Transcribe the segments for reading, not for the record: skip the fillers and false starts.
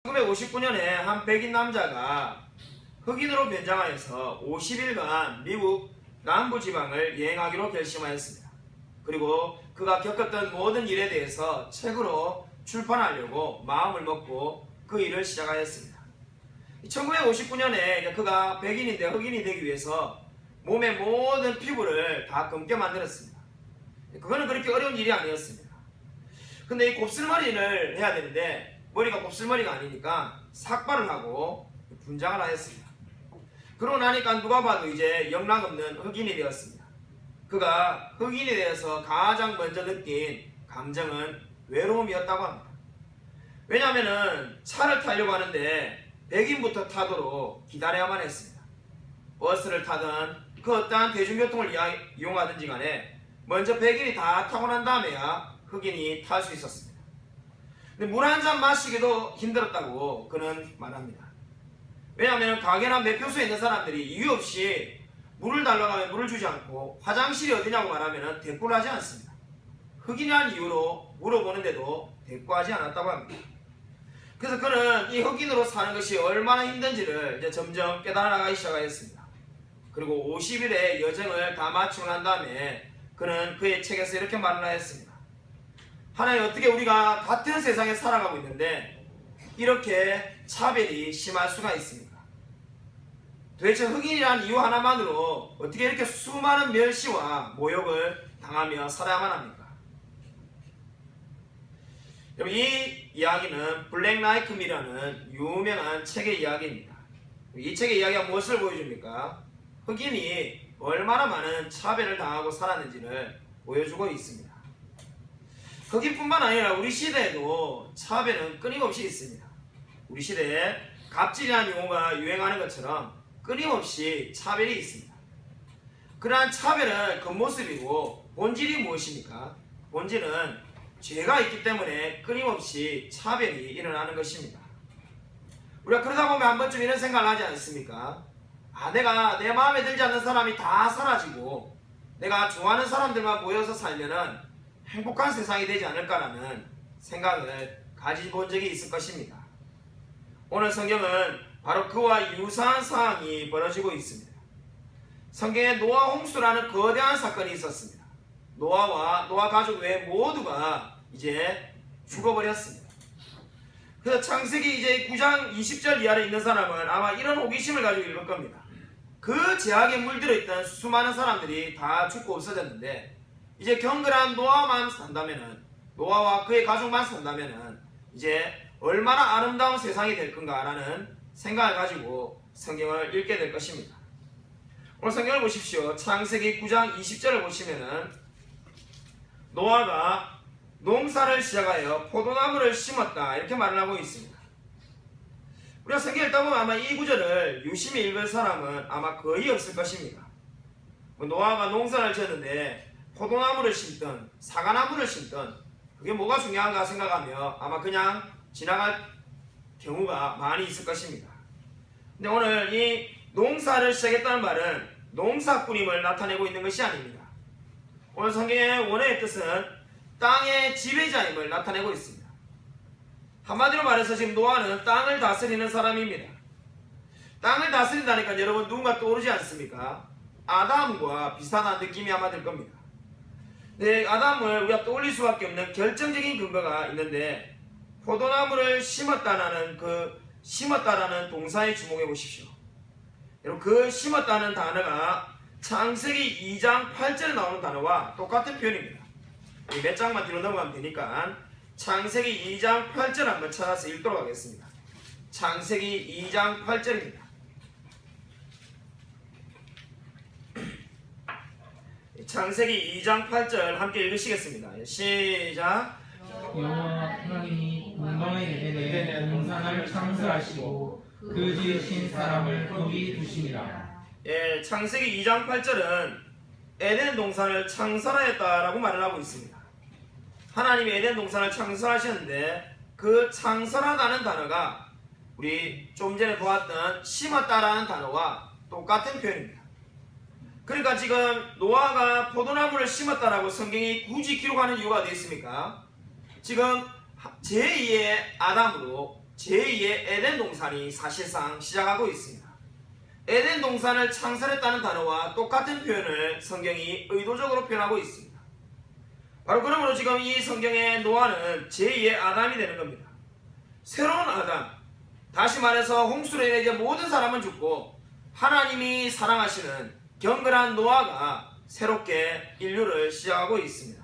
1959년에 한 백인 남자가 흑인으로 변장하여서 50일간 미국 남부지방을 여행하기로 결심하였습니다. 그리고 그가 겪었던 모든 일에 대해서 책으로 출판하려고 마음을 먹고 그 일을 시작하였습니다. 1959년에 그가 백인인데 흑인이 되기 위해서 몸의 모든 피부를 다 검게 만들었습니다. 그거는 그렇게 어려운 일이 아니었습니다. 근데 이 곱슬머리를 해야 되는데 머리가 곱슬머리가 아니니까 삭발을 하고 분장을 하였습니다. 그러고 나니까 누가 봐도 이제 영락없는 흑인이 되었습니다. 그가 흑인이 되어서 가장 먼저 느낀 감정은 외로움이었다고 합니다. 왜냐하면 차를 타려고 하는데 백인부터 타도록 기다려야만 했습니다. 버스를 타든 그 어떠한 대중교통을 이용하든지 간에 먼저 백인이 다 타고 난 다음에야 흑인이 탈 수 있었습니다. 근데 물 한 잔 마시기도 힘들었다고 그는 말합니다. 왜냐하면 가게나 매표소에 있는 사람들이 이유 없이 물을 달라고 하면 물을 주지 않고 화장실이 어디냐고 말하면 대꾸를 하지 않습니다. 흑인이라는 이유로 물어보는데도 대꾸하지 않았다고 합니다. 그래서 그는 이 흑인으로 사는 것이 얼마나 힘든지를 이제 점점 깨달아가기 시작하였습니다. 그리고 50일의 여정을 다 마치고 난 다음에 그는 그의 책에서 이렇게 말을 하였습니다. 하나님, 어떻게 우리가 같은 세상에 살아가고 있는데 이렇게 차별이 심할 수가 있습니까? 도대체 흑인이라는 이유 하나만으로 어떻게 이렇게 수많은 멸시와 모욕을 당하며 살아야만 합니까? 여러분, 이 이야기는 블랙 라이크 미라는 유명한 책의 이야기입니다. 이 책의 이야기가 무엇을 보여줍니까? 흑인이 얼마나 많은 차별을 당하고 살았는지를 보여주고 있습니다. 흑인뿐만 아니라 우리 시대에도 차별은 끊임없이 있습니다. 우리 시대에 갑질이라는 용어가 유행하는 것처럼 끊임없이 차별이 있습니다. 그러한 차별은 겉모습이고 본질이 무엇입니까? 본질은 죄가 있기 때문에 끊임없이 차별이 일어나는 것입니다. 우리가 그러다 보면 한 번쯤 이런 생각을 하지 않습니까? 내가 내 마음에 들지 않는 사람이 다 사라지고 내가 좋아하는 사람들만 모여서 살면은 행복한 세상이 되지 않을까라는 생각을 가지본 적이 있을 것입니다. 오늘 성경은 바로 그와 유사한 상황이 벌어지고 있습니다. 성경에 노아 홍수라는 거대한 사건이 있었습니다. 노아와 노아 가족 외 모두가 이제 죽어버렸습니다. 그래서 창세기 이제 9장 20절 이하에 있는 사람은 아마 이런 호기심을 가지고 읽을 겁니다. 그 제약에 물들어 있던 수많은 사람들이 다 죽고 없어졌는데 이제 경건한 노아만 산다면은, 노아와 그의 가족만 산다면은 이제 얼마나 아름다운 세상이 될 건가라는 생각을 가지고 성경을 읽게 될 것입니다. 오늘 성경을 보십시오. 창세기 9장 20절을 보시면은 노아가 농사를 시작하여 포도나무를 심었다 이렇게 말을 하고 있습니다. 우리가 성경을 읽다 보면 아마 이 구절을 유심히 읽을 사람은 아마 거의 없을 것입니다. 노아가 농사를 지었는데 포도나무를 심든 사과나무를 심든 그게 뭐가 중요한가 생각하며 아마 그냥 지나갈 경우가 많이 있을 것입니다. 근데 오늘 이 농사를 시작했다는 말은 농사꾼임을 나타내고 있는 것이 아닙니다. 오늘 성경의 원어의 뜻은 땅의 지배자임을 나타내고 있습니다. 한마디로 말해서 지금 노아는 땅을 다스리는 사람입니다. 땅을 다스린다니까 여러분 누군가 떠오르지 않습니까? 아담과 비슷한 느낌이 아마 들 겁니다. 네, 아담을 우리가 떠올릴 수밖에 없는 결정적인 근거가 있는데 포도나무를 심었다라는 심었다라는 동사에 주목해 보십시오. 여러분, 그 심었다는 단어가 창세기 2장 8절에 나오는 단어와 똑같은 표현입니다. 몇 장만 뒤로 넘어가면 되니까 창세기 2장 8절 한번 찾아서 읽도록 하겠습니다. 창세기 2장 8절입니다. 창세기 2장 8절 함께 읽으시겠습니다. 시작. 여호와 하나님이 동방의 에덴에 동산을 창설하시고 그 지으신 사람을 거기 두시니라. 예, 창세기 2장 8절은 에덴 동산을 창설하였다라고 말을 하고 있습니다. 하나님이 에덴 동산을 창설하셨는데 그 창설하다는 단어가 우리 좀 전에 보았던 심었다라는 단어와 똑같은 표현입니다. 그러니까 지금 노아가 포도나무를 심었다라고 성경이 굳이 기록하는 이유가 어디 있습니까? 지금 제2의 아담으로 제2의 에덴 동산이 사실상 시작하고 있습니다. 에덴 동산을 창설했다는 단어와 똑같은 표현을 성경이 의도적으로 표현하고 있습니다. 바로 그러므로 지금 이 성경의 노아는 제2의 아담이 되는 겁니다. 새로운 아담, 다시 말해서 홍수로 인해 이제 모든 사람은 죽고 하나님이 사랑하시는 경건한 노아가 새롭게 인류를 시작하고 있습니다.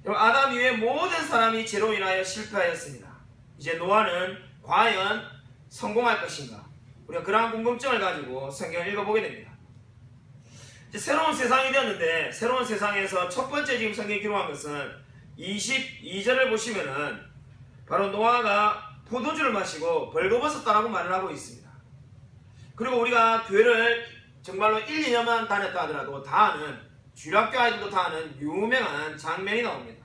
아담 이후에 모든 사람이 죄로 인하여 실패하였습니다. 이제 노아는 과연 성공할 것인가? 우리가 그러한 궁금증을 가지고 성경을 읽어보게 됩니다. 이제 새로운 세상이 되었는데 새로운 세상에서 첫 번째 지금 성경이 기록한 것은 22절을 보시면은 바로 노아가 포도주를 마시고 벌거벗었다라고 말을 하고 있습니다. 그리고 우리가 교회를 정말로 1, 2년만 다녔다 하더라도 다 아는, 주일학교 아이들도 다 아는 유명한 장면이 나옵니다.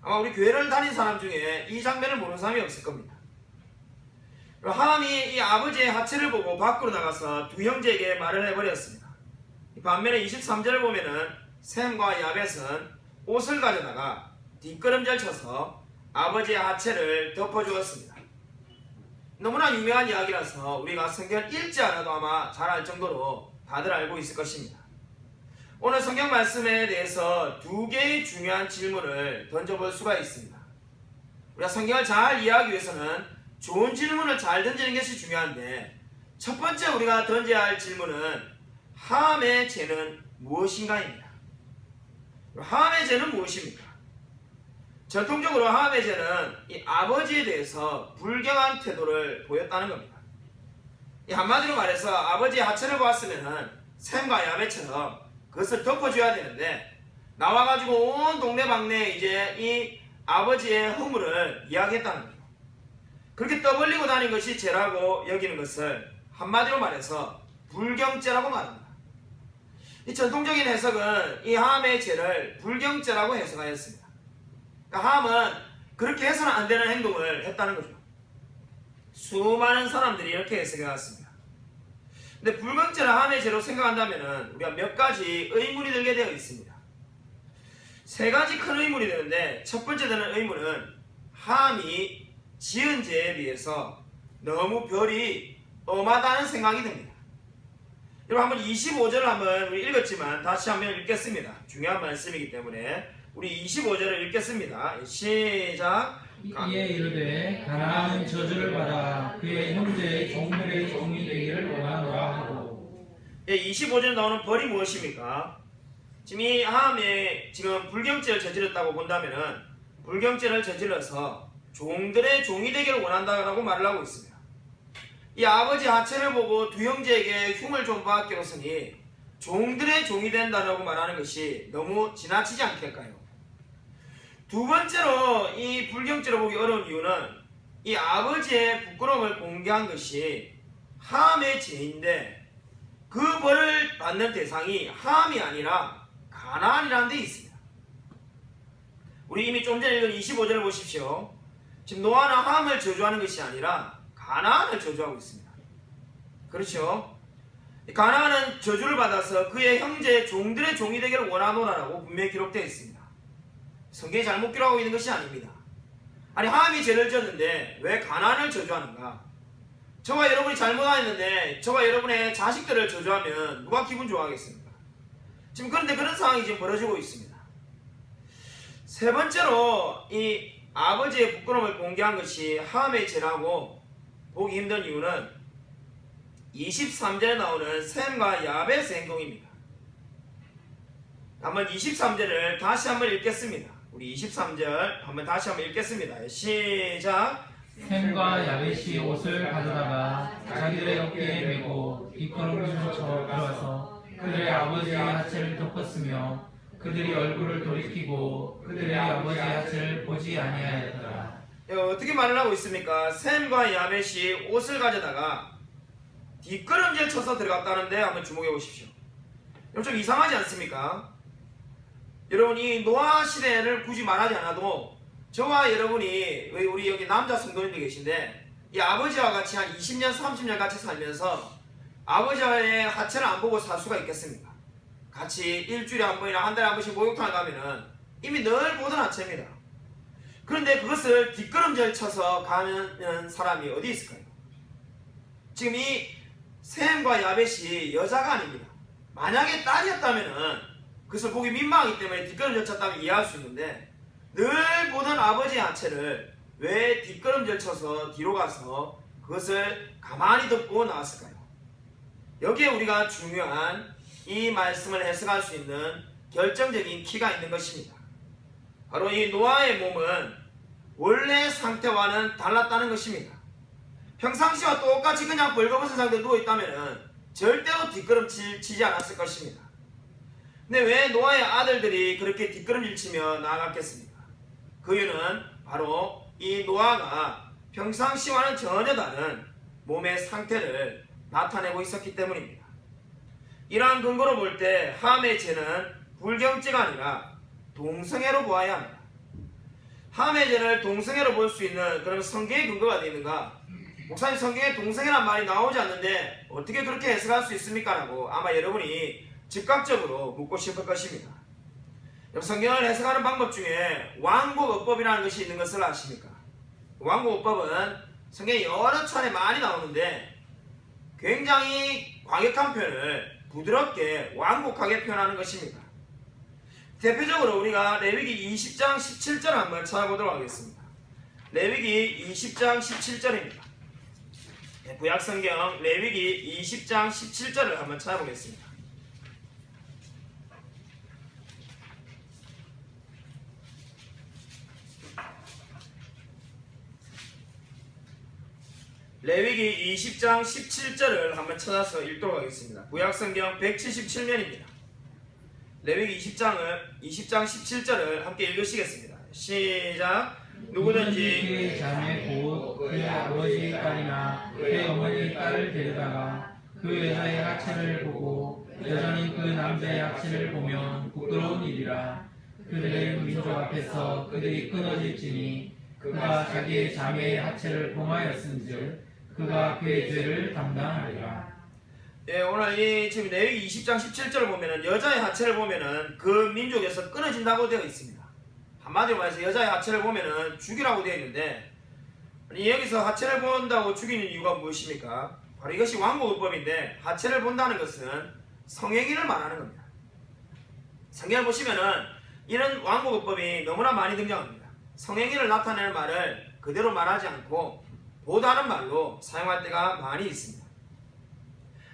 아마 우리 교회를 다닌 사람 중에 이 장면을 모르는 사람이 없을 겁니다. 하함이 이 아버지의 하체를 보고 밖으로 나가서 두 형제에게 말을 해버렸습니다. 반면에 23절을 보면은 셈과 야벳은 옷을 가져다가 뒷걸음질 쳐서 아버지의 하체를 덮어주었습니다. 너무나 유명한 이야기라서 우리가 성경을 읽지 않아도 아마 잘 알 정도로 다들 알고 있을 것입니다. 오늘 성경 말씀에 대해서 두 개의 중요한 질문을 던져볼 수가 있습니다. 우리가 성경을 잘 이해하기 위해서는 좋은 질문을 잘 던지는 것이 중요한데, 첫 번째 우리가 던져야 할 질문은 함의 죄는 무엇인가입니다. 함의 죄는 무엇입니까? 전통적으로 함의 죄는 이 아버지에 대해서 불경한 태도를 보였다는 겁니다. 이 한마디로 말해서 아버지의 하체를 보았으면 셈과 야벳처럼 그것을 덮어줘야 되는데, 나와가지고 온 동네방네에 이제 이 아버지의 허물을 이야기했다는 거죠. 그렇게 떠벌리고 다닌 것이 죄라고 여기는 것을 한마디로 말해서 불경죄라고 말합니다. 이 전통적인 해석은 이 함의 죄를 불경죄라고 해석하였습니다. 그러니까 함은 그렇게 해서는 안 되는 행동을 했다는 거죠. 수많은 사람들이 이렇게 해석해왔습니다. 근데 불경죄를 함의 죄로 생각한다면 우리가 몇 가지 의문이 들게 되어 있습니다. 세 가지 큰 의문이 되는데, 첫 번째 되는 의문은 함이 지은 죄에 비해서 너무 별이 엄하다는 생각이 듭니다. 여러분 한번 25절을 한번 우리 읽었지만 다시 한번 읽겠습니다. 중요한 말씀이기 때문에 우리 25절을 읽겠습니다. 시작. 이에 이르되 가나안은 저주를 받아 그의 형제의 종들의 종이 되기를 원하노라 하고. 25절에 나오는 벌이 무엇입니까? 지금 이 함에 지금 불경죄를 저질렀다고 본다면은 불경죄를 저질러서 종들의 종이 되기를 원한다라고 말을 하고 있습니다. 이 아버지 하체를 보고 두 형제에게 흉을 좀 받기로서니 종들의 종이 된다라고 말하는 것이 너무 지나치지 않겠까요? 두 번째로 이 불경죄를 보기 어려운 이유는 이 아버지의 부끄러움을 공개한 것이 함의 죄인데, 그 벌을 받는 대상이 함이 아니라 가나안이라는 데 있습니다. 우리 이미 좀 전에 읽은 25절을 보십시오. 지금 노아는 함을 저주하는 것이 아니라 가나안을 저주하고 있습니다. 그렇죠? 가나안은 저주를 받아서 그의 형제 종들의 종이 되기를 원하노라라고 분명히 기록되어 있습니다. 성경이 잘못 기록하고 있는 것이 아닙니다. 아니, 함이 죄를 지었는데 왜 가나안을 저주하는가? 저와 여러분이 잘못하였는데 저와 여러분의 자식들을 저주하면 누가 기분 좋아하겠습니까? 지금 그런데 그런 상황이 지금 벌어지고 있습니다. 세 번째로 이 아버지의 부끄러움을 공개한 것이 함의 죄라고 보기 힘든 이유는 23절에 나오는 셈과 야벳의 행동입니다. 한번 23절을 다시 한번 읽겠습니다. 우리 23절 한번 다시 한번 읽겠습니다. 시작. 셈과 야벳이 옷을 가져다가 자기들의 어깨에 메고 뒷걸음질을 쳐 들어와서 그들의 아버지의 하체를 덮었으며 그들이 얼굴을 돌이키고 그들의 아버지의 하체를 보지 아니하였더라. 어떻게 말을 하고 있습니까? 셈과 야벳이 옷을 가져다가 뒷걸음질 쳐서 들어갔다는데 한번 주목해 보십시오. 좀 이상하지 않습니까? 여러분, 이 노아 시대를 굳이 말하지 않아도 저와 여러분이, 우리 여기 남자 성도님들 계신데 이 아버지와 같이 한 20년 30년 같이 살면서 아버지의 하체를 안 보고 살 수가 있겠습니까? 같이 일주일에 한 번이나 한 달에 한 번씩 목욕탕을 가면은 이미 늘 보던 하체입니다. 그런데 그것을 뒷걸음질 쳐서 가는 사람이 어디 있을까요? 지금 이 셈과 야벳이 여자가 아닙니다. 만약에 딸이었다면은 그것을 보기 민망하기 때문에 뒷걸음질 쳤다면 이해할 수 있는데, 늘 보던 아버지의 하체를 왜 뒷걸음질 쳐서 뒤로 가서 그것을 가만히 듣고 나왔을까요? 여기에 우리가 중요한 이 말씀을 해석할 수 있는 결정적인 키가 있는 것입니다. 바로 이 노아의 몸은 원래 상태와는 달랐다는 것입니다. 평상시와 똑같이 그냥 벌거벗은 상태에 누워있다면 절대로 뒷걸음질 치지 않았을 것입니다. 근데 왜 노아의 아들들이 그렇게 뒷걸음질 치며 나아갔겠습니까? 그 이유는 바로 이 노아가 평상시와는 전혀 다른 몸의 상태를 나타내고 있었기 때문입니다. 이러한 근거로 볼 때 함의 죄는 불경죄가 아니라 동성애로 보아야 합니다. 함의 죄를 동성애로 볼 수 있는 그런 성경의 근거가 되어 있는가? 목사님, 성경에 동성애란 말이 나오지 않는데 어떻게 그렇게 해석할 수 있습니까? 라고 아마 여러분이 즉각적으로 묻고 싶을 것입니다. 성경을 해석하는 방법 중에 왕국어법이라는 것이 있는 것을 아십니까? 왕국어법은 성경에 여러 차례 많이 나오는데 굉장히 과격한 표현을 부드럽게 완곡하게 표현하는 것입니다. 대표적으로 우리가 레위기 20장 17절을 한번 찾아보도록 하겠습니다. 레위기 20장 17절입니다. 구약성경 레위기 20장 17절을 한번 찾아보겠습니다. 레위기 20장 17절을 한번 찾아서 읽도록 하겠습니다. 구약성경 177면입니다. 레위기 20장 17절을 함께 읽으시겠습니다. 시작. 누구든지 그의 자매 곧 그의 아버지의 딸이나 그의 어머니의 딸을 데려다가 그 여자의 하체를 보고 여자는 그 남자의 하체를 보면 부끄러운 일이라. 그들의 민족 앞에서 그들이 끊어질지니 그가 자기의 자매의 하체를 봉하였은즉 그가 그의 죄를 담당하리라. 예, 오늘 이 지금 레위기 20장 17절을 보면은 여자의 하체를 보면은 그 민족에서 끊어진다고 되어 있습니다. 한마디로 말해서 여자의 하체를 보면은 죽이라고 되어 있는데, 여기서 하체를 본다고 죽이는 이유가 무엇입니까? 바로 이것이 왕국어법인데, 하체를 본다는 것은 성행위를 말하는 겁니다. 성경을 보시면은 이런 왕국어법이 너무나 많이 등장합니다. 성행위를 나타내는 말을 그대로 말하지 않고 보다는 말로 사용할 때가 많이 있습니다.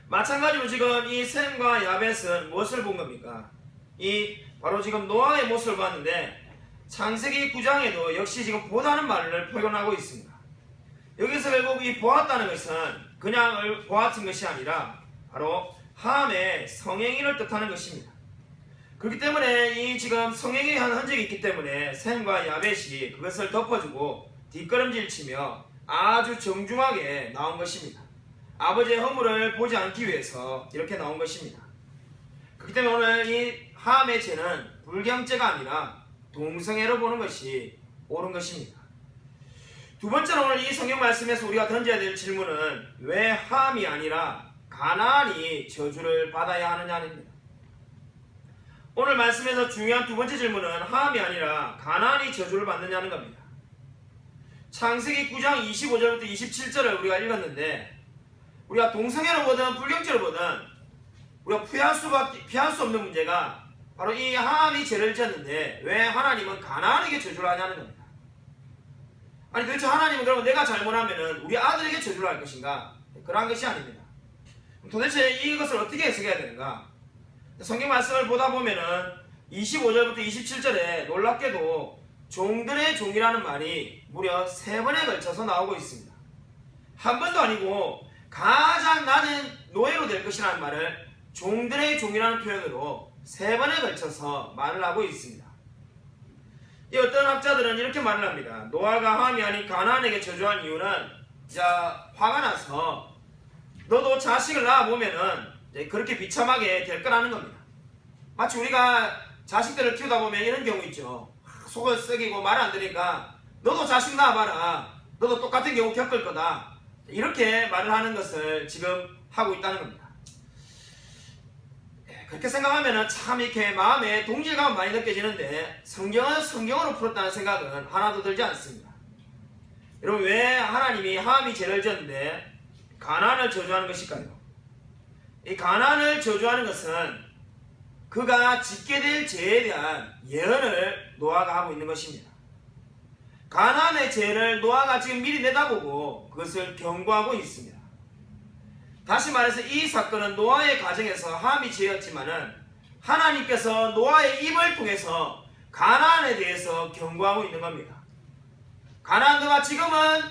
마찬가지로 지금 이 셈과 야벳은 무엇을 본 겁니까? 바로 지금 노아의 모습을 봤는데, 창세기 9장에도 역시 지금 보다는 말을 표현하고 있습니다. 여기서 결국 이 보았다는 것은 그냥 보았던 것이 아니라 바로 함의 성행위를 뜻하는 것입니다. 그렇기 때문에 이 지금 성행위에 한 흔적이 있기 때문에 셈과 야벳이 그것을 덮어주고 뒷걸음질 치며 아주 정중하게 나온 것입니다. 아버지의 허물을 보지 않기 위해서 이렇게 나온 것입니다. 그렇기 때문에 오늘 이 함의 죄는 불경죄가 아니라 동성애로 보는 것이 옳은 것입니다. 두 번째로 오늘 이 성경 말씀에서 우리가 던져야 될 질문은 왜 함이 아니라 가나안이 저주를 받아야 하느냐입니다. 오늘 말씀에서 중요한 두 번째 질문은 함이 아니라 가나안이 저주를 받느냐는 겁니다. 창세기 9장 25절부터 27절을 우리가 읽었는데, 우리가 동성애로 보든 불경죄로 보든 우리가 피할 수 없는 문제가 바로 이 함이 죄를 지었는데 왜 하나님은 가나안에게 저주를 하냐는 겁니다. 아니 도대체 하나님은 그러면 내가 잘못하면 우리 아들에게 저주를 할 것인가? 그러한 것이 아닙니다. 도대체 이것을 어떻게 해석해야 되는가? 성경 말씀을 보다 보면은 25절부터 27절에 놀랍게도 종들의 종이라는 말이 무려 3번에 걸쳐서 나오고 있습니다. 한 번도 아니고 가장 낮은 노예로 될 것이라는 말을 종들의 종이라는 표현으로 3번에 걸쳐서 말을 하고 있습니다. 이 어떤 학자들은 이렇게 말을 합니다. 노아가 함이 아닌 가나안에게 저주한 이유는 화가 나서 너도 자식을 낳아보면은 그렇게 비참하게 될 거라는 겁니다. 마치 우리가 자식들을 키우다 보면 이런 경우 있죠. 속을 썩이고 말 안 들으니까 너도 자식 낳아봐라. 너도 똑같은 경우 겪을 거다. 이렇게 말을 하는 것을 지금 하고 있다는 겁니다. 그렇게 생각하면 참 이렇게 마음에 동질감 많이 느껴지는데 성경은 성경으로 풀었다는 생각은 하나도 들지 않습니다. 여러분, 왜 하나님이 함이 죄를 지었는데 가나안을 저주하는 것일까요? 이 가나안을 저주하는 것은 그가 짓게 될 죄에 대한 예언을 노아가 하고 있는 것입니다. 가나안의 죄를 노아가 지금 미리 내다보고 그것을 경고하고 있습니다. 다시 말해서 이 사건은 노아의 가정에서 함이 죄였지만은 하나님께서 노아의 입을 통해서 가나안에 대해서 경고하고 있는 겁니다. 가나안, 너가 지금은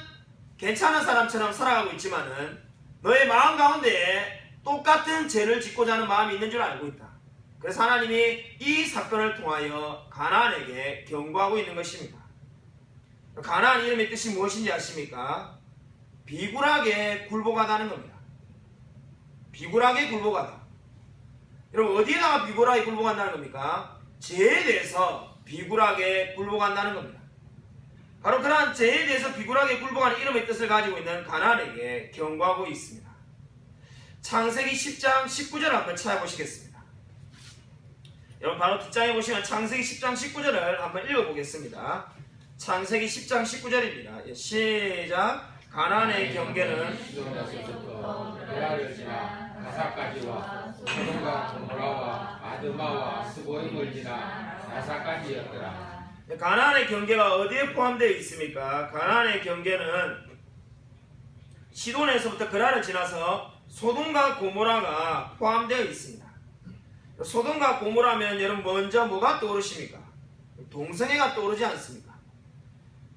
괜찮은 사람처럼 살아가고 있지만은 너의 마음 가운데에 똑같은 죄를 짓고자 하는 마음이 있는 줄 알고 있다. 그래서 하나님이 이 사건을 통하여 가나안에게 경고하고 있는 것입니다. 가나안 이름의 뜻이 무엇인지 아십니까? 비굴하게 굴복하다는 겁니다. 비굴하게 굴복하다. 여러분, 어디에다가 비굴하게 굴복한다는 겁니까? 죄에 대해서 비굴하게 굴복한다는 겁니다. 바로 그러한 죄에 대해서 비굴하게 굴복하는 이름의 뜻을 가지고 있는 가나안에게 경고하고 있습니다. 창세기 10장 19절을 한번 찾아보시겠습니다. 여러분, 바로 뒷장에 보시면 창세기 10장 19절을 한번 읽어보겠습니다. 창세기 10장 19절입니다. 시작. 가나안의 경계는 시돈에서부터 베라를 지나 가사까지와 소돔과 고모라와 아드마와 스보임을 지나 나사까지였더라. 가나안의 경계가 어디에 포함되어 있습니까? 가나안의 경계는 시돈에서부터 그라를 지나서 소돔과 고모라가 포함되어 있습니다. 소돔과 고모라면 여러분 먼저 뭐가 떠오르십니까? 동성애가 떠오르지 않습니까?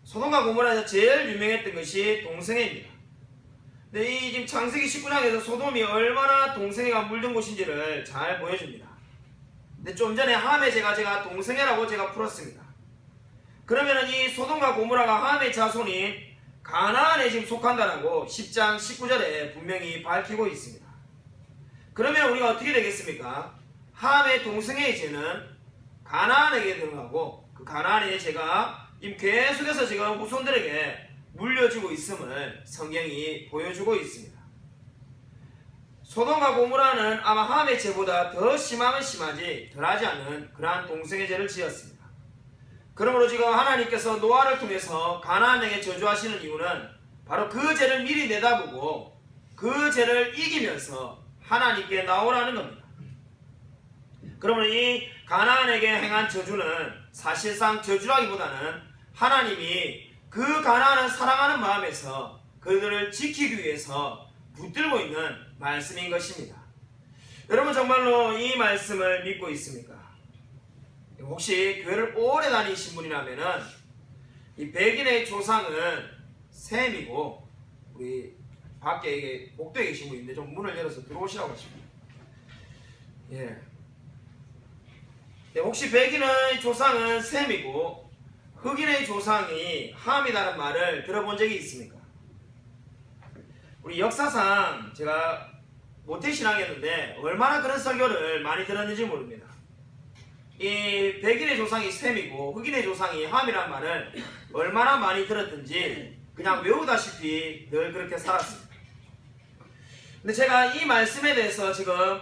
소돔과 고모라에서 제일 유명했던 것이 동성애입니다. 근데 이 지금 창세기 19장에서 소돔이 얼마나 동성애가 물든 곳인지를 잘 보여줍니다. 근데 좀 전에 함의 죄가 제가 동성애라고 제가 풀었습니다. 그러면은 이 소돔과 고모라가 함의 자손인 가나안에 지금 속한다라고 10장 19절에 분명히 밝히고 있습니다. 그러면 우리가 어떻게 되겠습니까? 함의 동성애의 죄는 가나안에게 들어가고 그 가나안의 죄가 지금 계속해서 지금 후손들에게 물려주고 있음을 성경이 보여주고 있습니다. 소돔과 고모라는 아마 함의 죄보다 더 심하면 심하지 덜하지 않은 그러한 동성애 죄를 지었습니다. 그러므로 지금 하나님께서 노아를 통해서 가나안에게 저주하시는 이유는 바로 그 죄를 미리 내다보고 그 죄를 이기면서 하나님께 나오라는 겁니다. 그러면 이 가나안에게 행한 저주는 사실상 저주라기보다는 하나님이 그 가나안을 사랑하는 마음에서 그들을 지키기 위해서 붙들고 있는 말씀인 것입니다. 여러분, 정말로 이 말씀을 믿고 있습니까? 혹시 교회를 오래 다니신 분이라면은 이 백인의 조상은 셈이고, 우리 밖에 이게 복도에 계신 분인데 좀 문을 열어서 들어오시라고 하십니다. 예. 네, 혹시 백인의 조상은 셈이고 흑인의 조상이 함이라는 말을 들어본 적이 있습니까? 우리 역사상 제가 모태신앙이었는데 얼마나 그런 설교를 많이 들었는지 모릅니다. 이 백인의 조상이 셈이고 흑인의 조상이 함이라는 말을 얼마나 많이 들었든지 그냥 외우다시피 늘 그렇게 살았습니다. 근데 제가 이 말씀에 대해서 지금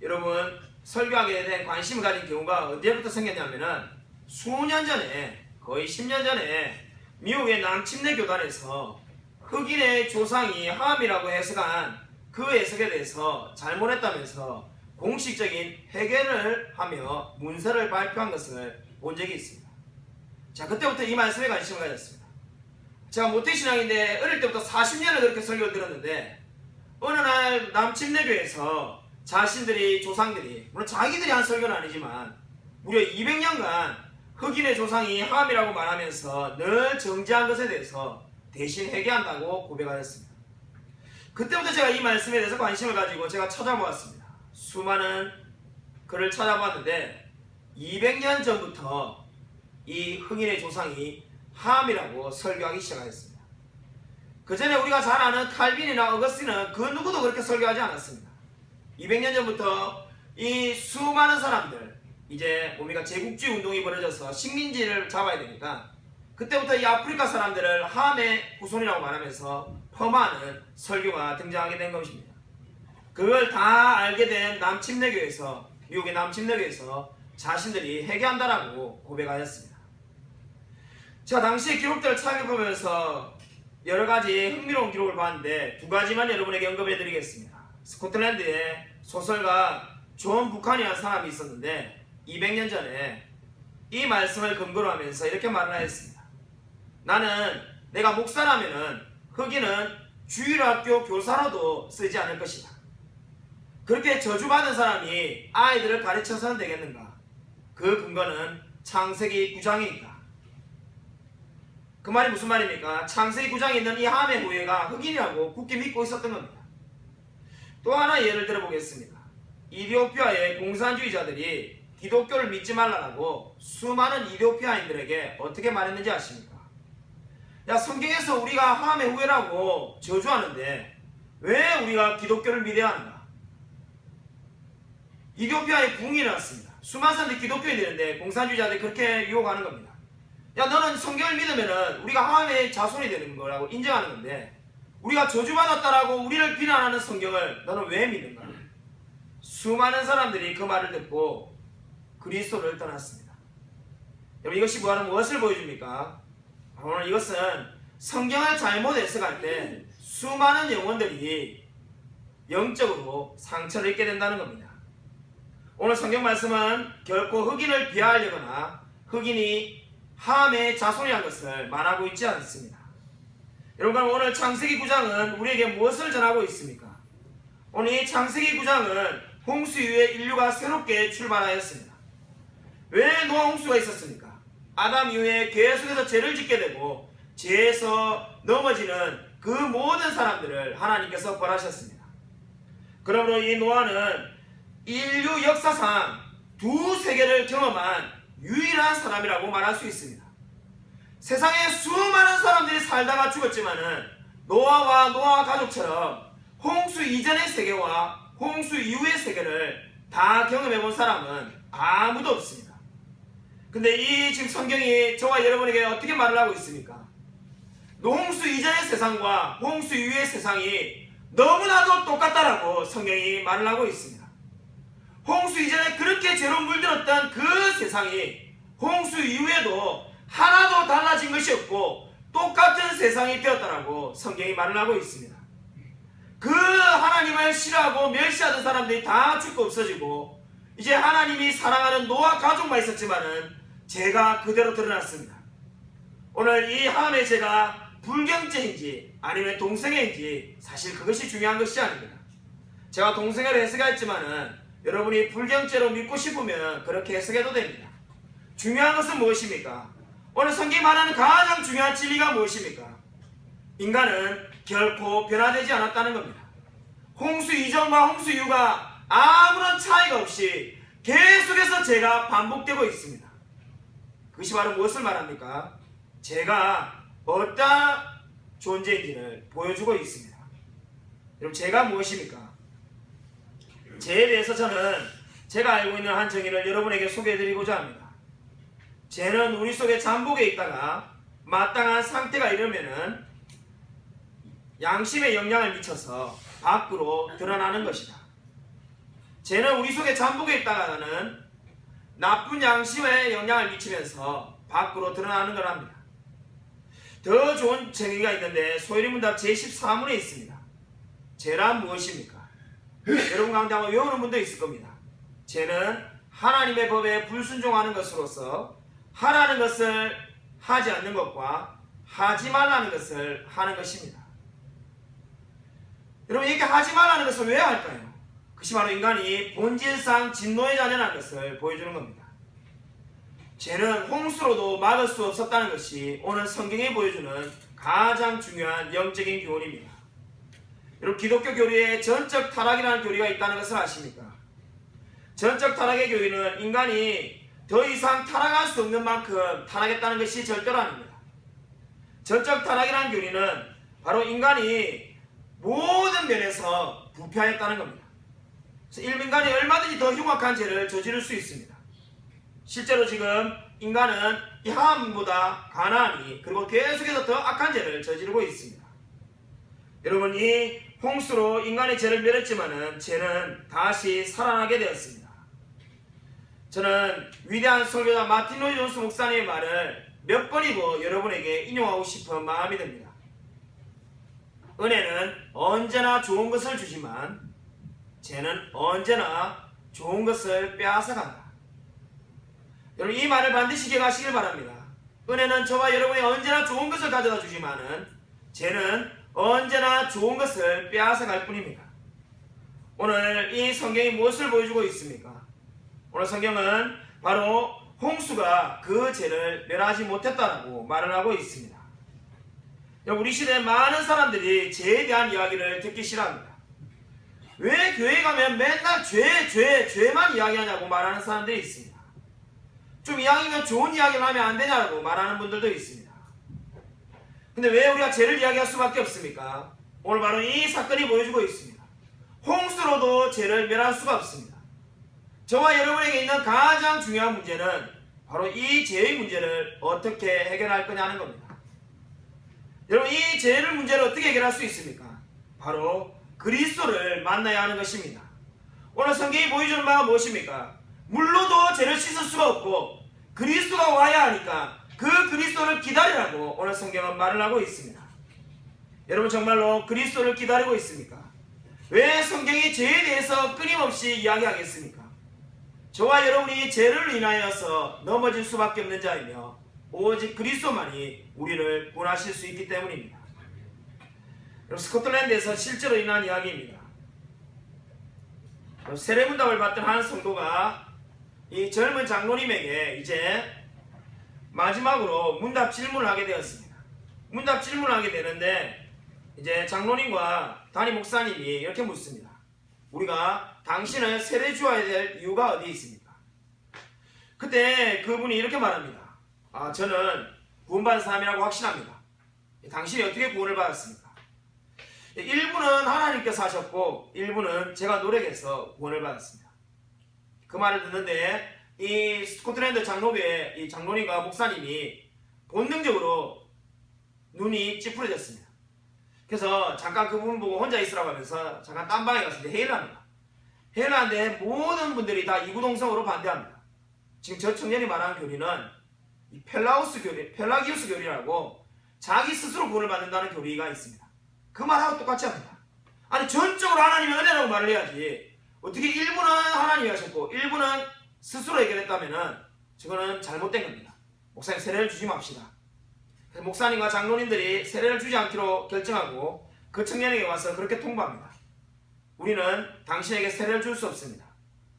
여러분 설교하게 된 관심을 가진 경우가 언제부터 생겼냐면은 수년 전에, 거의 10년 전에 미국의 남침내 교단에서 흑인의 조상이 함이라고 해석한 그 해석에 대해서 잘못했다면서 공식적인 회견을 하며 문서를 발표한 것을 본 적이 있습니다. 자, 그때부터 이 말씀에 관심을 가졌습니다. 제가 모태신앙인데 어릴 때부터 40년을 그렇게 설교를 들었는데 어느 날 남침내교에서 자신들이 조상들이, 물론 자기들이 한 설교는 아니지만 무려 200년간 흑인의 조상이 함이라고 말하면서 늘 정지한 것에 대해서 대신 회개한다고 고백하였습니다. 그때부터 제가 이 말씀에 대해서 관심을 가지고 제가 찾아보았습니다. 수많은 글을 찾아봤는데 200년 전부터 이 흑인의 조상이 함이라고 설교하기 시작하였습니다. 그 전에 우리가 잘 아는 칼빈이나 어거스틴은 그 누구도 그렇게 설교하지 않았습니다. 200년 전부터 이 수많은 사람들, 이제 뭡니까 제국주의 운동이 벌어져서 식민지를 잡아야 되니까 그때부터 이 아프리카 사람들을 함의 후손이라고 말하면서 폄하하는 설교가 등장하게 된 것입니다. 그걸 다 알게 된 남침내교에서 미국의 남침역에서 자신들이 회개한다라고 고백하였습니다. 자, 당시의 기록들을 찾아보면서 여러 가지 흥미로운 기록을 봤는데 두 가지만 여러분에게 언급해 드리겠습니다. 스코틀랜드에 소설가 존 부칸이라는 사람이 있었는데 200년 전에 이 말씀을 근거로 하면서 이렇게 말을 하였습니다. 나는 내가 목사라면은 흑인은 주일학교 교사로도 쓰지 않을 것이다. 그렇게 저주받은 사람이 아이들을 가르쳐서는 되겠는가? 그 근거는 창세기 9장에 있다. 그 말이 무슨 말입니까? 창세기 9장에 있는 이 함의 후예가 흑인이라고 굳게 믿고 있었던 겁니다. 또 하나 예를 들어보겠습니다. 이디오피아의 공산주의자들이 기독교를 믿지 말라고 수많은 이디오피아인들에게 어떻게 말했는지 아십니까? 야, 성경에서 우리가 함의 후예라고 저주하는데 왜 우리가 기독교를 믿어야 하는가? 이디오피아에 붕이 일어났습니다. 수많은 사람들이 기독교에 되는데 공산주의자들이 그렇게 유혹하는 겁니다. 야, 너는 성경을 믿으면은 우리가 함의 자손이 되는 거라고 인정하는 건데 우리가 저주받았다라고 우리를 비난하는 성경을 너는 왜 믿는가? 수많은 사람들이 그 말을 듣고 그리스도를 떠났습니다. 여러분, 이것이 무엇을 보여줍니까? 오늘 이것은 성경을 잘못 해석할 때 수많은 영혼들이 영적으로 상처를 입게 된다는 겁니다. 오늘 성경 말씀은 결코 흑인을 비하하려거나 흑인이 함의 자손이라는 것을 말하고 있지 않습니다. 여러분, 오늘 창세기 9장은 우리에게 무엇을 전하고 있습니까? 오늘 이 창세기 9장은 홍수 이후에 인류가 새롭게 출발하였습니다. 왜 노아 홍수가 있었습니까? 아담 이후에 계속해서 죄를 짓게 되고 죄에서 넘어지는 그 모든 사람들을 하나님께서 벌하셨습니다. 그러므로 이 노아는 인류 역사상 두 세계를 경험한 유일한 사람이라고 말할 수 있습니다. 세상에 수많은 사람들이 살다가 죽었지만은 노아와 노아 가족처럼 홍수 이전의 세계와 홍수 이후의 세계를 다 경험해 본 사람은 아무도 없습니다. 근데 이 지금 성경이 저와 여러분에게 어떻게 말을 하고 있습니까? 홍수 이전의 세상과 홍수 이후의 세상이 너무나도 똑같다라고 성경이 말을 하고 있습니다. 홍수 이전에 그렇게 죄로 물들었던 그 세상이 홍수 이후에도 하나도 달라진 것이 없고 똑같은 세상이 되었다라고 성경이 말을 하고 있습니다. 그 하나님을 싫어하고 멸시하던 사람들이 다 죽고 없어지고 이제 하나님이 사랑하는 노아 가족만 있었지만은 죄가 그대로 드러났습니다. 오늘 이 함의 죄가 불경죄인지 아니면 동성애인지 사실 그것이 중요한 것이 아닙니다. 제가 동성애를 해석했지만은 여러분이 불경죄로 믿고 싶으면 그렇게 해석해도 됩니다. 중요한 것은 무엇입니까? 오늘 성경이 말하는 가장 중요한 진리가 무엇입니까? 인간은 결코 변화되지 않았다는 겁니다. 홍수 이전과 홍수 이후가 아무런 차이가 없이 계속해서 죄가 반복되고 있습니다. 그것이 바로 무엇을 말합니까? 죄가 어떤 존재인지를 보여주고 있습니다. 여러분, 죄가 무엇입니까? 죄에 대해서 저는 제가 알고 있는 한 정의를 여러분에게 소개해드리고자 합니다. 죄는 우리 속에 잠복해 있다가 마땅한 상태가 이르면은 양심에 영향을 미쳐서 밖으로 드러나는 것이다. 죄는 우리 속에 잠복해 있다가는 나쁜 양심에 영향을 미치면서 밖으로 드러나는 거랍니다. 더 좋은 정의가 있는데 소요리문답 제14문에 있습니다. 죄란 무엇입니까? 여러분 가운데 아마 외우는 분도 있을 겁니다. 죄는 하나님의 법에 불순종하는 것으로서 하라는 것을 하지 않는 것과 하지 말라는 것을 하는 것입니다. 여러분, 이렇게 하지 말라는 것을 왜 할까요? 그것이 바로 인간이 본질상 진노의 자녀라는 것을 보여주는 겁니다. 죄는 홍수로도 막을 수 없었다는 것이 오늘 성경이 보여주는 가장 중요한 영적인 교훈입니다. 여러분, 기독교 교리에 전적 타락이라는 교리가 있다는 것을 아십니까? 전적 타락의 교리는 인간이 더 이상 타락할 수 없는 만큼 타락했다는 것이 절대로 아닙니다. 전적 타락이라는 교리는 바로 인간이 모든 면에서 부패하였다는 겁니다. 그래서 인간이 얼마든지 더 흉악한 죄를 저지를 수 있습니다. 실제로 지금 인간은 이 하함보다 가나안이 그리고 계속해서 더 악한 죄를 저지르고 있습니다. 여러분, 이 홍수로 인간의 죄를 멸했지만은 죄는 다시 살아나게 되었습니다. 저는 위대한 설교자 마틴 로이 존스 목사님의 말을 몇 번이고 여러분에게 인용하고 싶은 마음이 듭니다. 은혜는 언제나 좋은 것을 주지만 죄는 언제나 좋은 것을 빼앗아간다. 여러분 이 말을 반드시 기억하시길 바랍니다. 은혜는 저와 여러분이 언제나 좋은 것을 가져다 주지만은 죄는 언제나 좋은 것을 빼앗아갈 뿐입니다. 오늘 이 성경이 무엇을 보여주고 있습니까? 오늘 성경은 바로 홍수가 그 죄를 멸하지 못했다라고 말을 하고 있습니다. 우리 시대에 많은 사람들이 죄에 대한 이야기를 듣기 싫어합니다. 왜 교회 가면 맨날 죄만 이야기하냐고 말하는 사람들이 있습니다. 좀 이왕이면 좋은 이야기를 하면 안 되냐고 말하는 분들도 있습니다. 근데 왜 우리가 죄를 이야기할 수밖에 없습니까? 오늘 바로 이 사건이 보여주고 있습니다. 홍수로도 죄를 멸할 수가 없습니다. 저와 여러분에게 있는 가장 중요한 문제는 바로 이 죄의 문제를 어떻게 해결할 거냐는 겁니다. 여러분 이 죄의 문제를 어떻게 해결할 수 있습니까? 바로 그리스도를 만나야 하는 것입니다. 오늘 성경이 보여주는 바가 무엇입니까? 물로도 죄를 씻을 수가 없고 그리스도가 와야 하니까 그 그리스도를 기다리라고 오늘 성경은 말을 하고 있습니다. 여러분 정말로 그리스도를 기다리고 있습니까? 왜 성경이 죄에 대해서 끊임없이 이야기하겠습니까? 저와 여러분이 죄를 인하여서 넘어질 수밖에 없는 자이며 오직 그리스도만이 우리를 구원하실 수 있기 때문입니다. 스코틀랜드에서 실제로 일어난 이야기입니다. 세례문답을 받던 한 성도가 이 젊은 장로님에게 이제 마지막으로 문답 질문을 하게 되었습니다. 문답 질문을 하게 되는데 이제 장로님과 담임 목사님이 이렇게 묻습니다. 우리가 당신을 세례 주어야 될 이유가 어디 있습니까? 그때 그분이 이렇게 말합니다. 저는 구원받은 사람이라고 확신합니다. 당신이 어떻게 구원을 받았습니까? 일부는 하나님께서 하셨고 일부는 제가 노력해서 구원을 받았습니다. 그 말을 듣는데 이 스코틀랜드 장로교회 이 장로님과 목사님이 본능적으로 눈이 찌푸려졌습니다. 그래서 잠깐 그 부분 보고 혼자 있으라고 하면서 잠깐 딴 방에 가서 회의를 합니다. 회의를 하는데 모든 분들이 다 이구동성으로 반대합니다. 지금 저 청년이 말하는 교리는 이 펠라기우스 교리라고 자기 스스로 구원을 받는다는 교리가 있습니다. 그 말하고 똑같이 합니다. 아니 전적으로 하나님의 은혜라고 말을 해야지 어떻게 일부는 하나님이 하셨고 일부는 스스로 해결했다면은 저거는 잘못된 겁니다. 목사님 세례를 주지 맙시다. 그래서 목사님과 장로님들이 세례를 주지 않기로 결정하고 그 청년에게 와서 그렇게 통보합니다. 우리는 당신에게 세례를 줄 수 없습니다.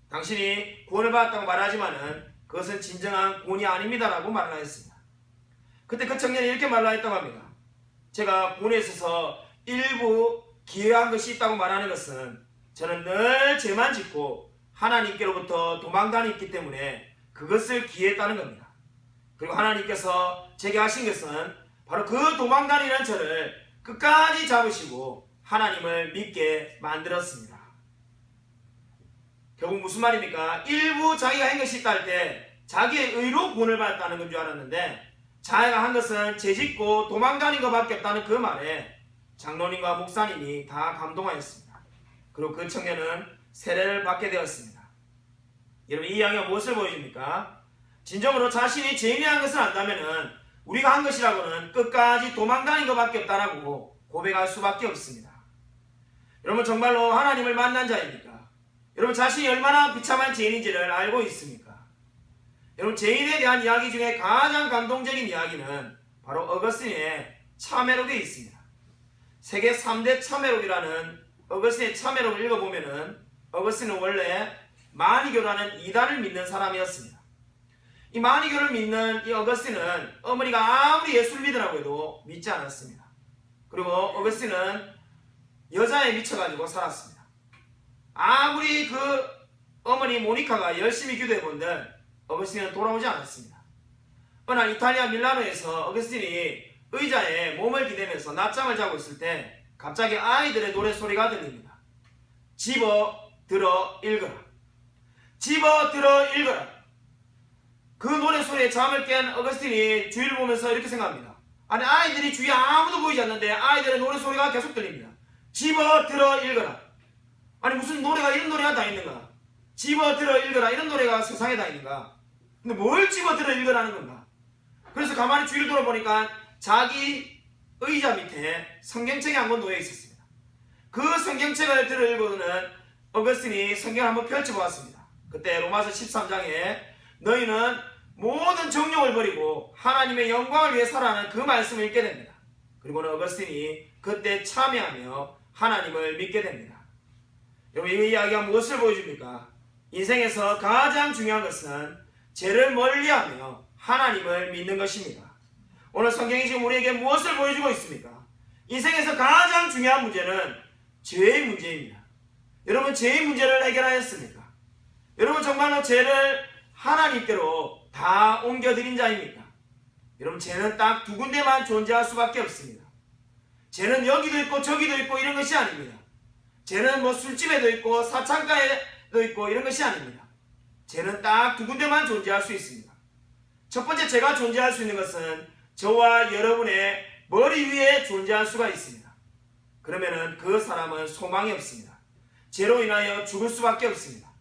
당신이 구원을 받았다고 말하지만은 그것은 진정한 구원이 아닙니다라고 말을 하였습니다. 그때 그 청년이 이렇게 말을 했다고 합니다. 제가 구원에 있어서 일부 기회한 것이 있다고 말하는 것은 저는 늘 죄만 짓고 하나님께로부터 도망다녔기 때문에 그것을 기회했다는 겁니다. 그리고 하나님께서 제게 하신 것은 바로 그 도망다니는 저를 끝까지 잡으시고 하나님을 믿게 만들었습니다. 결국 무슨 말입니까? 일부 자기가 한 것이 있다 할 때 자기의 의로 구원을 받았다는 건 줄 알았는데 자기가 한 것은 죄짓고 도망다닌 것밖에 없다는 그 말에 장로님과 목사님이 다 감동하였습니다. 그리고 그 청년은 세례를 받게 되었습니다. 여러분 이 이야기가 무엇을 보여줍니까? 진정으로 자신이 죄인이라는 것을 안다면은 우리가 한 것이라고는 끝까지 도망다닌 것밖에 없다라고 고백할 수밖에 없습니다. 여러분 정말로 하나님을 만난 자입니까? 여러분 자신이 얼마나 비참한 죄인인지를 알고 있습니까? 여러분 죄인에 대한 이야기 중에 가장 감동적인 이야기는 바로 어거스틴의 참회록에 있습니다. 세계 3대 참회록이라는 어거스틴의 참회록을 읽어보면은 어거스틴은 원래 마니교라는 이단을 믿는 사람이었습니다. 이 마니교를 믿는 이 어거스틴은 어머니가 아무리 예수를 믿으라고 해도 믿지 않았습니다. 그리고 어거스틴은 여자에 미쳐가지고 살았습니다. 아무리 그 어머니 모니카가 열심히 기도해본들 어거스틴은 돌아오지 않았습니다. 어느 날 이탈리아 밀라노에서 어거스틴이 의자에 몸을 기대면서 낮잠을 자고 있을 때 갑자기 아이들의 노래소리가 들립니다. 집어 들어 읽어라. 집어 들어 읽어라. 그 노래소리에 잠을 깬 어거스틴이 주위를 보면서 이렇게 생각합니다. 아니 아이들이 주위에 아무도 보이지 않는데 아이들의 노래소리가 계속 들립니다. 집어 들어 읽어라. 아니 무슨 노래가 이런 노래가 다 있는가? 집어들어 읽어라 이런 노래가 세상에 다 있는가? 근데 뭘 집어들어 읽으라는 건가? 그래서 가만히 주위를 돌아보니까 자기 의자 밑에 성경책이 한 권 놓여 있었습니다. 그 성경책을 들어 읽고는 어거스틴이 성경을 한번 펼쳐보았습니다. 그때 로마서 13장에 너희는 모든 정욕을 버리고 하나님의 영광을 위해 살아가는 그 말씀을 읽게 됩니다. 그리고는 어거스틴이 그때 참여하며 하나님을 믿게 됩니다. 여러분, 이 이야기가 무엇을 보여줍니까? 인생에서 가장 중요한 것은 죄를 멀리하며 하나님을 믿는 것입니다. 오늘 성경이 지금 우리에게 무엇을 보여주고 있습니까? 인생에서 가장 중요한 문제는 죄의 문제입니다. 여러분, 죄의 문제를 해결하였습니까? 여러분, 정말로 죄를 하나님께로 다 옮겨드린 자입니까? 여러분, 죄는 딱 두 군데만 존재할 수밖에 없습니다. 죄는 여기도 있고 저기도 있고 이런 것이 아닙니다. 죄는 뭐 술집에도 있고 사창가에도 있고 이런 것이 아닙니다. 죄는 딱 두 군데만 존재할 수 있습니다. 첫 번째, 죄가 존재할 수 있는 것은 저와 여러분의 머리 위에 존재할 수가 있습니다. 그러면은 그 사람은 소망이 없습니다. 죄로 인하여 죽을 수밖에 없습니다.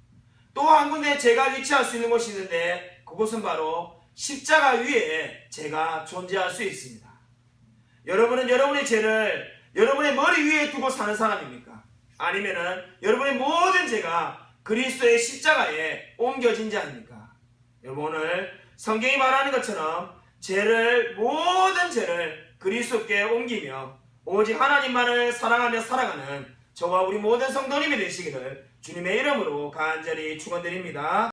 또 한 군데 죄가 위치할 수 있는 곳이 있는데 그곳은 바로 십자가 위에 죄가 존재할 수 있습니다. 여러분은 여러분의 죄를 여러분의 머리 위에 두고 사는 사람입니까? 아니면은 여러분의 모든 죄가 그리스도의 십자가에 옮겨진 자입니까? 여러분, 오늘 성경이 말하는 것처럼 모든 죄를 그리스도께 옮기며 오직 하나님만을 사랑하며 살아가는 저와 우리 모든 성도님이 되시기를 주님의 이름으로 간절히 축원드립니다.